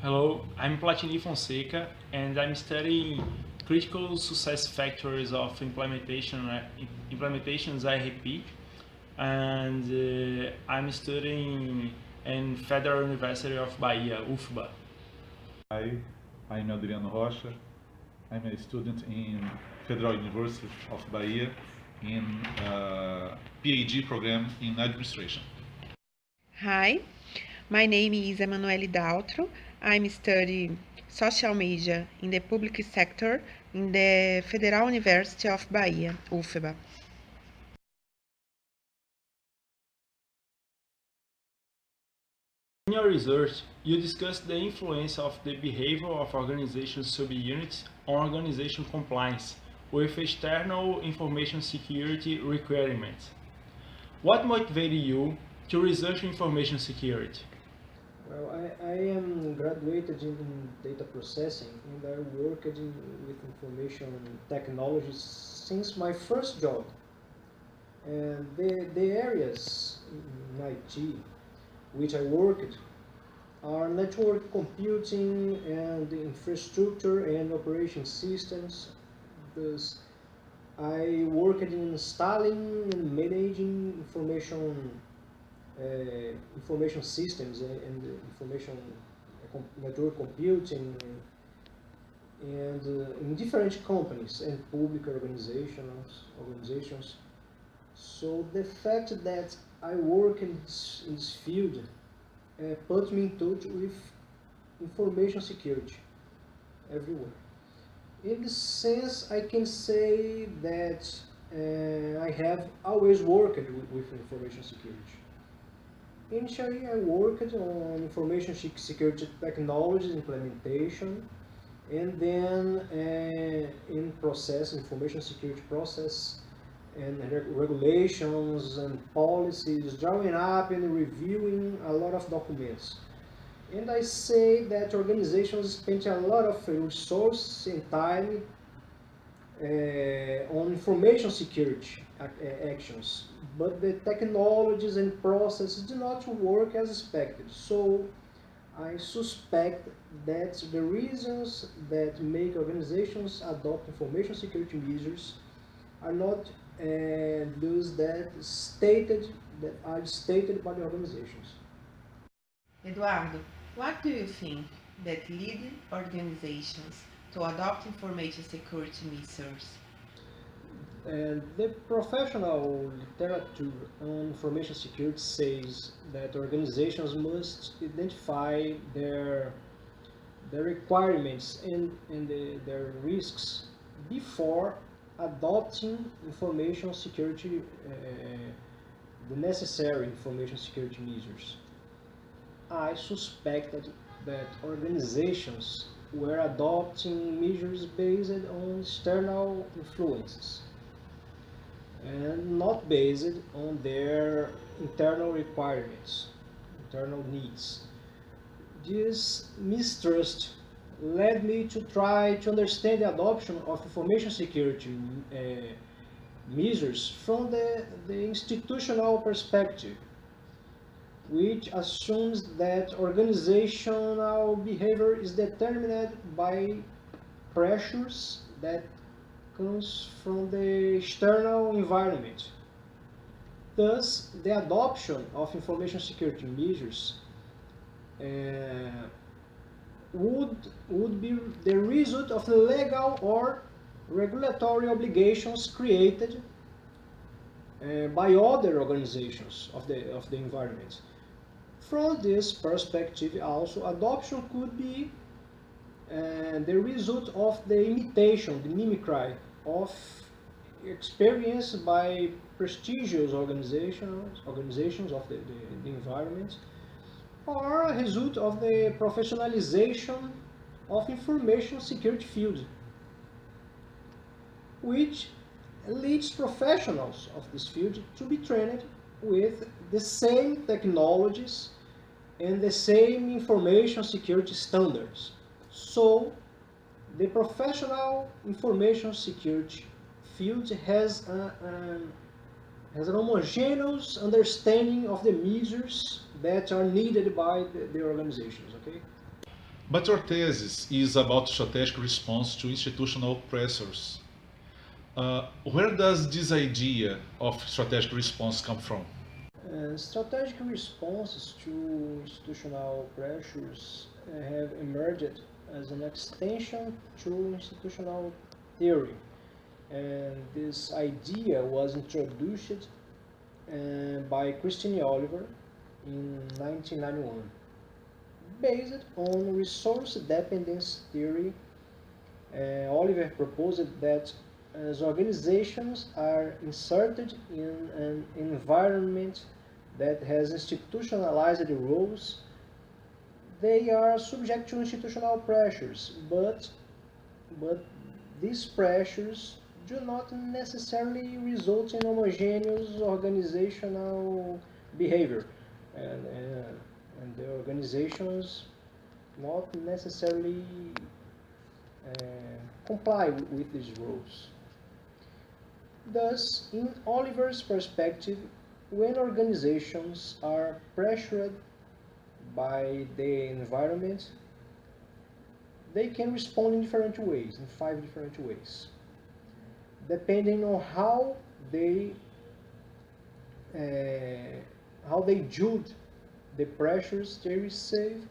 Hello, I'm Platini Fonseca and I'm studying critical success factors of implementations IRP, and I'm studying in Federal University of Bahia, UFBA. Hi, I'm Adriano Rocha. I'm a student in Federal University of Bahia in PhD program in administration. Hi, my name is Emmanuelle Daltro. I'm studying social media in the public sector in the Federal University of Bahia, UFBA. In your research, you discussed the influence of the behavior of organization subunits on organization compliance with external information security requirements. What motivated you to research information security? Well, I am graduated in data processing and I worked with information technologies since my first job. And the areas in IT which I worked are network computing and infrastructure and operation systems. Thus, I worked in installing and managing information systems and information network computing and in different companies and public organizations. So the fact that I work in this field put me in touch with information security everywhere. In this sense, I can say that I have always worked with information security. Initially, I worked on information security technologies implementation, and then in information security process, and regulations and policies, drawing up and reviewing a lot of documents. And I say that organizations spend a lot of resources and time on information security actions, but the technologies and processes do not work as expected. So I suspect that the reasons that make organizations adopt information security measures are not those that are stated by the organizations. Eduardo, what do you think that lead organizations to adopt information security measures? And the professional literature on information security says that organizations must identify their requirements and their risks before adopting information security, the necessary information security measures. I suspected that organizations were adopting measures based on external influences and not based on their internal requirements, internal needs. This mistrust led me to try to understand the adoption of information security measures from the institutional perspective, which assumes that organizational behavior is determined by pressures that comes from the external environment. Thus, the adoption of information security measures would be the result of the legal or regulatory obligations created by other organizations of the environment. From this perspective also, adoption could be the result of the imitation, the mimicry of experience by prestigious organizations of the environment, or a result of the professionalization of information security field, which leads professionals of this field to be trained with the same technologies and the same information security standards. So the professional information security field has an homogeneous understanding of the measures that are needed by the organizations. Okay. But your thesis is about strategic response to institutional pressures. Where does this idea of strategic response come from? Strategic responses to institutional pressures have emerged as an extension to institutional theory. And this idea was introduced by Christine Oliver in 1991. Based on resource dependence theory, Oliver proposed that as organizations are inserted in an environment that has institutionalized roles, they are subject to institutional pressures, but these pressures do not necessarily result in homogeneous organizational behavior, and the organizations not necessarily comply with these rules. Thus, in Oliver's perspective, when organizations are pressured by the environment, they can respond in different ways, in 5 different ways, depending on how they judge the pressures they receive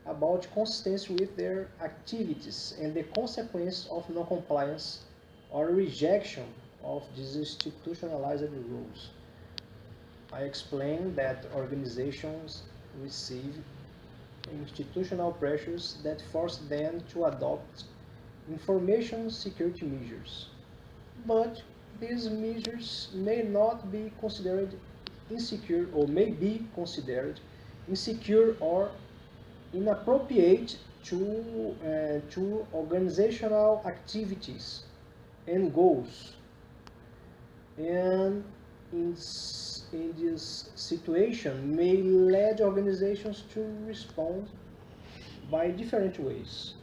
about consistency with their activities and the consequence of non-compliance or rejection of these institutionalized rules. I explained that organizations receive institutional pressures that force them to adopt information security measures. But these measures may not be considered insecure, or may be considered insecure or inappropriate to organizational activities and goals. And in this situation may lead organizations to respond by different ways,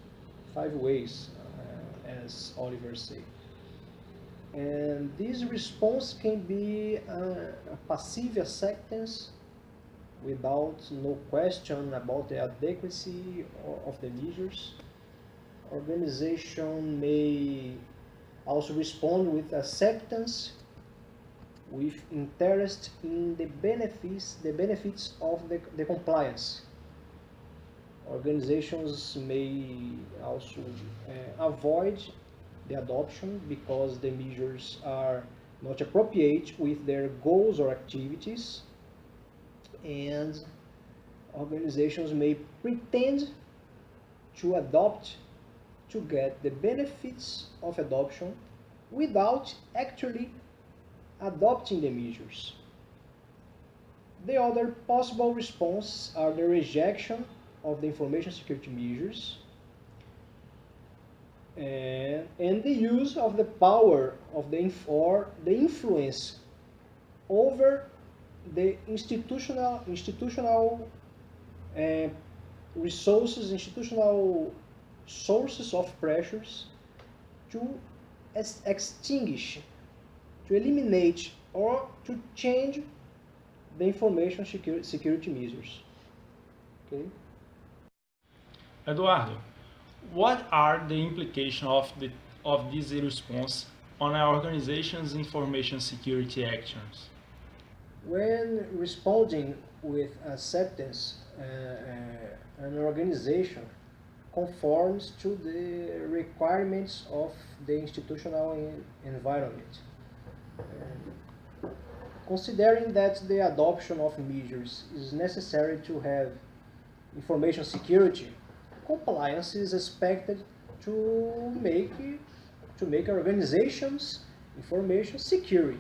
5 ways, as Oliver said. And this response can be a passive acceptance without no question about the adequacy of the measures. Organization may also respond with acceptance, with interest in the benefits of the compliance. Organizations may also avoid the adoption because the measures are not appropriate with their goals or activities, and organizations may pretend to adopt to get the benefits of adoption without actually adopting the measures. The other possible responses are the rejection of the information security measures and the use of the power of the influence over the institutional resources, institutional sources of pressures to extinguish, to eliminate, or to change the information security measures. Okay? Eduardo, what are the implications of this response on our organization's information security actions? When responding with acceptance, an organization conforms to the requirements of the institutional environment. Considering that the adoption of measures is necessary to have information security, compliance is expected to make organizations information secure,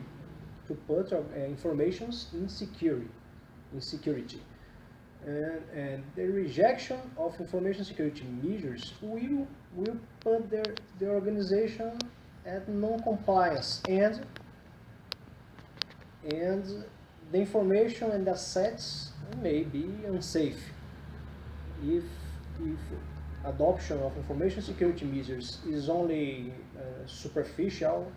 to put informations in security. And the rejection of information security measures will put the organization at non-compliance, and the information and assets may be unsafe. If adoption of information security measures is only superficial,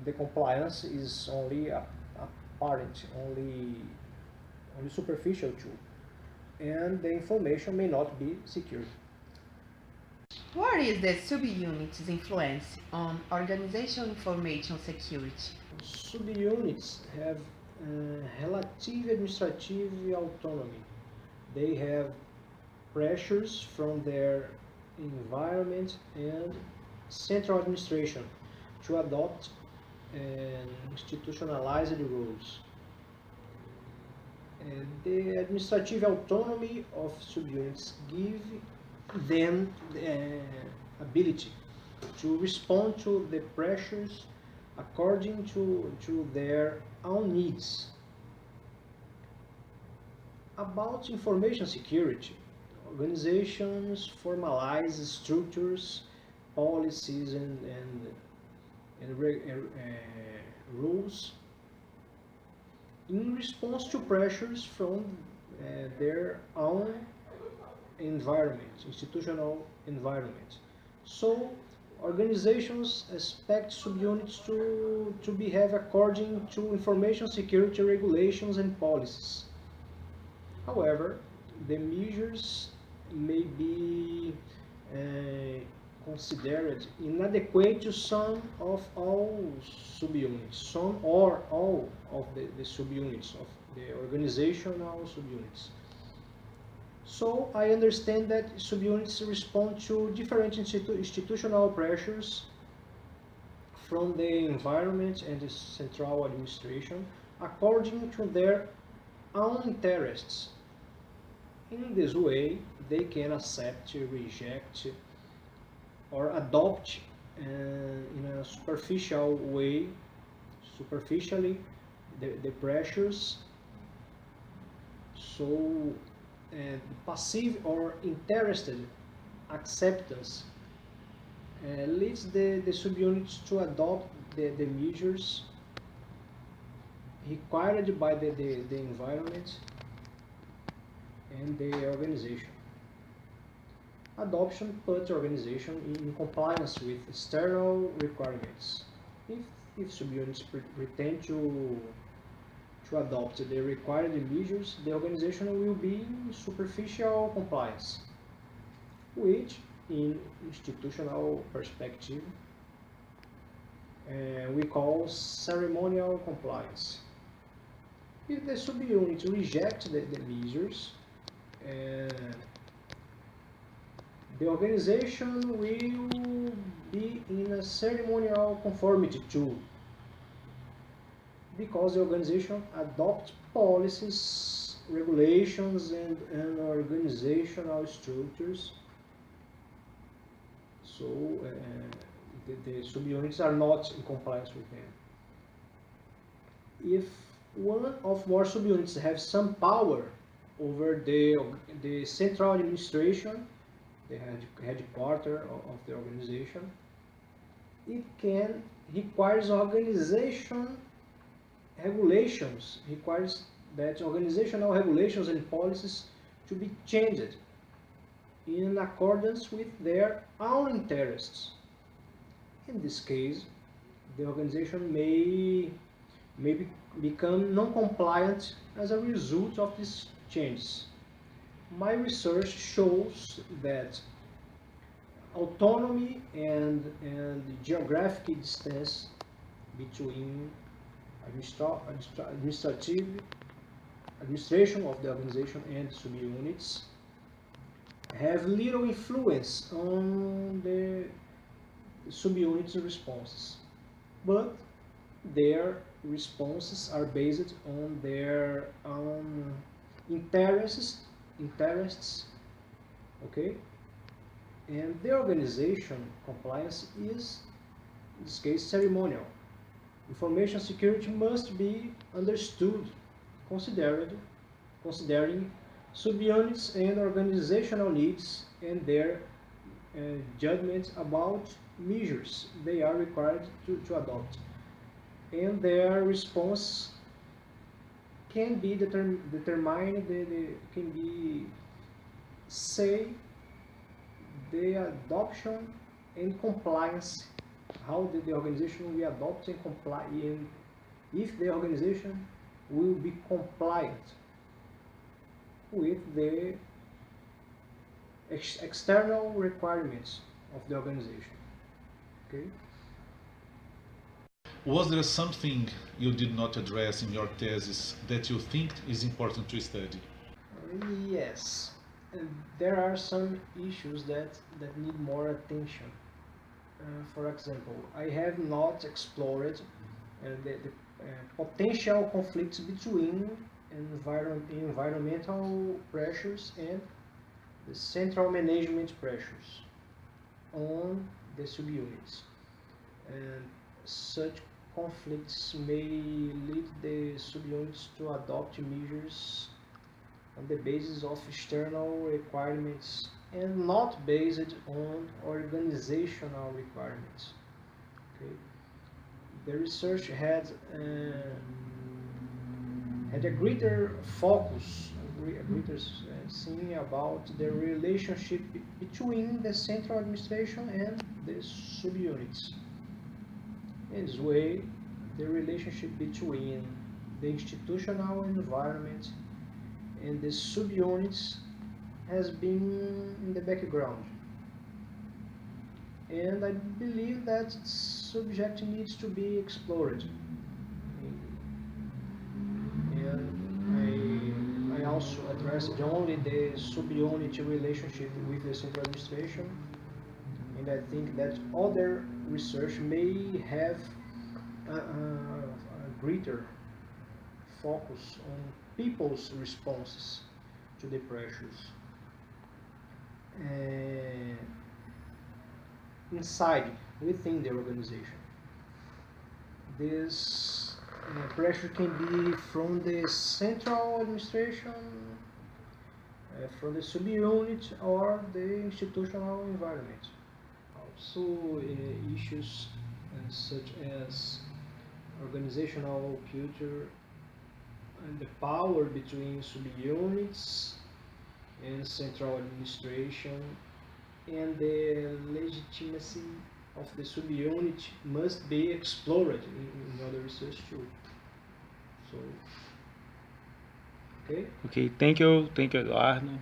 the compliance is only apparent, only superficial too, and the information may not be secure. What is the subunit's influence on organizational information security? Subunits have relative administrative autonomy. They have pressures from their environment and central administration to adopt and institutionalized rules. And the administrative autonomy of subunits give them the ability to respond to the pressures according to their own needs. About information security, organizations formalize structures, policies, and rules in response to pressures from their own environment, institutional environment. So organizations expect subunits to behave according to information security regulations and policies. However, the measures may be considered inadequate to some of all subunits, some or all of the subunits of the organizational subunits. So I understand that subunits respond to different institutional pressures from the environment and the central administration according to their own interests. In this way, they can accept, reject, or adopt in a superficial way, superficially, the pressures. So passive or interested acceptance leads the subunits to adopt the measures required by the environment and the organization. Adoption puts organization in compliance with external requirements. If subunits pretend to adopt the required measures, the organization will be in superficial compliance, which, in institutional perspective, we call ceremonial compliance. If the subunit rejects the measures, the organization will be in a ceremonial conformity too, because the organization adopts policies, regulations, and organizational structures. So the subunits are not in compliance with them. If one or more subunits have some power over the central administration, the headquarters of the organization, it can requires organization regulations, requires that organizational regulations and policies to be changed in accordance with their own interests. In this case, the organization may become non-compliant as a result of these changes. My research shows that autonomy and geographic distance between administration of the organization and subunits have little influence on the subunits' responses, but their responses are based on their own interests, okay? And the organization compliance is, in this case, ceremonial. Information security must be understood, considering subunits and organizational needs and their judgments about measures they are required to adopt. And their response can be determined, can be, say, the adoption and compliance, how the organization will adopt and comply, and if the organization will be compliant with the external requirements of the organization. Okay. Was there something you did not address in your thesis that you think is important to study? Yes, and there are some issues that need more attention. For example, I have not explored the potential conflicts between environmental pressures and the central management pressures on the subunits. And such conflicts may lead the subunits to adopt measures on the basis of external requirements and not based on organizational requirements. Okay. The research had a greater focus, a greater seeing about the relationship between the central administration and the subunits. In this way, the relationship between the institutional environment and the subunits has been in the background. And I believe that subject needs to be explored. And I also addressed only the subunit relationship with the central administration, and I think that other research may have a greater focus on people's responses to the pressures within the organization. This pressure can be from the central administration, from the subunit, or the institutional environment. Also, issues such as organizational culture and the power between subunits and central administration, and the legitimacy of the subunit must be explored in other research too. So, okay. Okay, thank you, Eduardo.